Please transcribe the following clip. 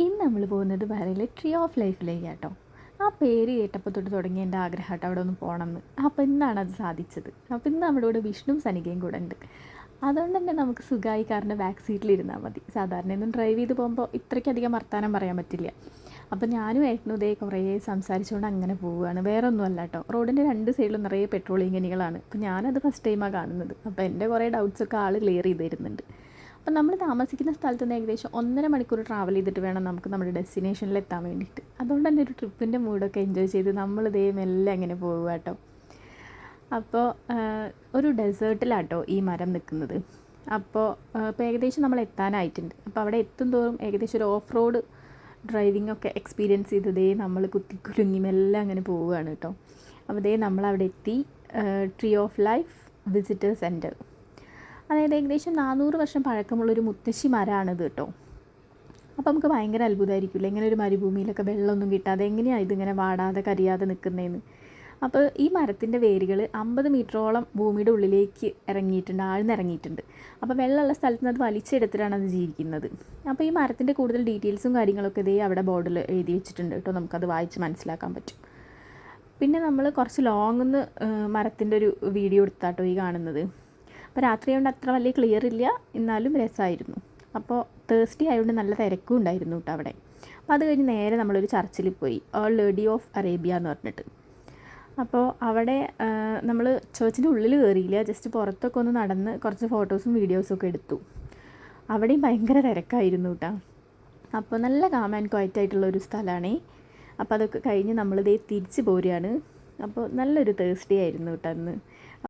ഇന്ന് നമ്മൾ പോകുന്നത് ബഹ്റൈനിലെ ട്രീ ഓഫ് ലൈഫിലേക്ക് കേട്ടോ. ആ പേര് കേട്ടപ്പോൾ തൊട്ട് തുടങ്ങിയ എൻ്റെ ആഗ്രഹം കേട്ടോ അവിടെ ഒന്ന് പോകണമെന്ന്. അപ്പോൾ ഇന്നാണ് അത് സാധിച്ചത്. അപ്പോൾ ഇന്ന് നമ്മുടെ കൂടെ വിഷ്ണുവും സനികയും കൂടെ ഉണ്ട്. അതുകൊണ്ട് തന്നെ നമുക്ക് സുഖമായി കാറിൻ്റെ ബാക്ക് സീറ്റിലിരുന്നാൽ മതി. സാധാരണയൊന്നും ഡ്രൈവ് ചെയ്ത് പോകുമ്പോൾ ഇത്രയ്ക്കധികം വർത്താനം പറയാൻ പറ്റില്ല. അപ്പോൾ ഞാനും ഏട്ടനും ഇതേ കുറേ സംസാരിച്ചുകൊണ്ട് അങ്ങനെ പോവുകയാണ്. വേറെ ഒന്നുമല്ല കേട്ടോ, റോഡിൻ്റെ രണ്ട് സൈഡിലും നിറയെ പെട്രോളിയം കനികളാണ്. അപ്പോൾ ഞാനത് ഫസ്റ്റ് ടൈമാണ് കാണുന്നത്. അപ്പോൾ എൻ്റെ കുറേ ഡൗട്ട്സൊക്കെ ആൾ ക്ലിയർ ചെയ്ത് തരുന്നുണ്ട്. അപ്പം നമ്മൾ താമസിക്കുന്ന സ്ഥലത്ത് നിന്ന് ഏകദേശം 1.5 മണിക്കൂർ ട്രാവൽ ചെയ്തിട്ട് വേണം നമുക്ക് നമ്മുടെ ഡെസ്റ്റിനേഷനിൽ എത്താൻ വേണ്ടിയിട്ട്. അതുകൊണ്ട് തന്നെ ഒരു ട്രിപ്പിൻ്റെ മൂഡൊക്കെ എൻജോയ് ചെയ്ത് നമ്മൾ ഇതേ മെല്ലെ അങ്ങനെ പോകുക കേട്ടോ. അപ്പോൾ ഒരു ഡെസേർട്ടിലാട്ടോ ഈ മരം നിൽക്കുന്നത്. അപ്പോൾ ഇപ്പോൾ ഏകദേശം നമ്മൾ എത്താനായിട്ടുണ്ട്. അപ്പോൾ അവിടെ എത്തും തോറും ഏകദേശം ഒരു ഓഫ് റോഡ് ഡ്രൈവിംഗ് ഒക്കെ എക്സ്പീരിയൻസ് ചെയ്തതേ നമ്മൾ കുത്തിക്കുലുങ്ങി മെല്ലെ അങ്ങനെ പോവുകയാണ് കേട്ടോ. അപ്പോൾ ഇതേ നമ്മളവിടെ എത്തി. Tree of life visitors centre, അതായത് ഏകദേശം 400 വർഷം പഴക്കമുള്ളൊരു മുത്തശ്ശി മരമാണിത് കേട്ടോ. അപ്പോൾ നമുക്ക് ഭയങ്കര അത്ഭുതമായിരിക്കില്ല, ഇങ്ങനെ ഒരു മരുഭൂമിയിലൊക്കെ വെള്ളമൊന്നും കിട്ടാതെ എങ്ങനെയാണ് ഇതിങ്ങനെ വാടാതെ കരിയാതെ നിൽക്കുന്നതെന്ന്. അപ്പോൾ ഈ മരത്തിൻ്റെ വേരുകൾ 50 മീറ്ററോളം ഭൂമിയുടെ ഉള്ളിലേക്ക് ഇറങ്ങിയിട്ടുണ്ട്, ആഴ്ന്നിറങ്ങിയിട്ടുണ്ട്. അപ്പോൾ വെള്ളമുള്ള സ്ഥലത്ത് നിന്ന് അത് വലിച്ചെടുത്തിട്ടാണ് അത് ജീവിക്കുന്നത്. അപ്പോൾ ഈ മരത്തിൻ്റെ കൂടുതൽ ഡീറ്റെയിൽസും കാര്യങ്ങളൊക്കെ ഇതേ അവിടെ ബോർഡിൽ എഴുതി വെച്ചിട്ടുണ്ട് കേട്ടോ, നമുക്കത് വായിച്ച് മനസ്സിലാക്കാൻ പറ്റും. പിന്നെ നമ്മൾ കുറച്ച് ലോങ്ങിന്ന് മരത്തിൻ്റെ ഒരു വീഡിയോ എടുത്താട്ടോ ഈ കാണുന്നത്. അപ്പോൾ രാത്രി ആയതുകൊണ്ട് അത്ര വലിയ ക്ലിയർ ഇല്ല, എന്നാലും രസമായിരുന്നു. അപ്പോൾ തേഴ്സ്ഡേ ആയതുകൊണ്ട് നല്ല തിരക്കും ഉണ്ടായിരുന്നു കേട്ടോ അവിടെ. അപ്പോൾ അത് കഴിഞ്ഞ് നേരെ നമ്മളൊരു ചർച്ചിൽ പോയി, ലേഡി ഓഫ് അറേബ്യ എന്ന് പറഞ്ഞിട്ട്. അപ്പോൾ അവിടെ നമ്മൾ ചേർച്ചിൻ്റെ ഉള്ളിൽ കയറിയില്ല, ജസ്റ്റ് പുറത്തൊക്കെ ഒന്ന് നടന്ന് കുറച്ച് ഫോട്ടോസും വീഡിയോസും ഒക്കെ എടുത്തു. അവിടെയും ഭയങ്കര തിരക്കായിരുന്നു കേട്ടോ. അപ്പോൾ നല്ല കാം ആൻഡ് ക്വയറ്റ് ആയിട്ടുള്ളൊരു സ്ഥലമാണേ. അപ്പോൾ അതൊക്കെ കഴിഞ്ഞ് നമ്മളിതേ തിരിച്ച് പോരുകയാണ്. അപ്പോൾ നല്ലൊരു തേഴ്സ്ഡേ ആയിരുന്നു കേട്ടോ അന്ന്.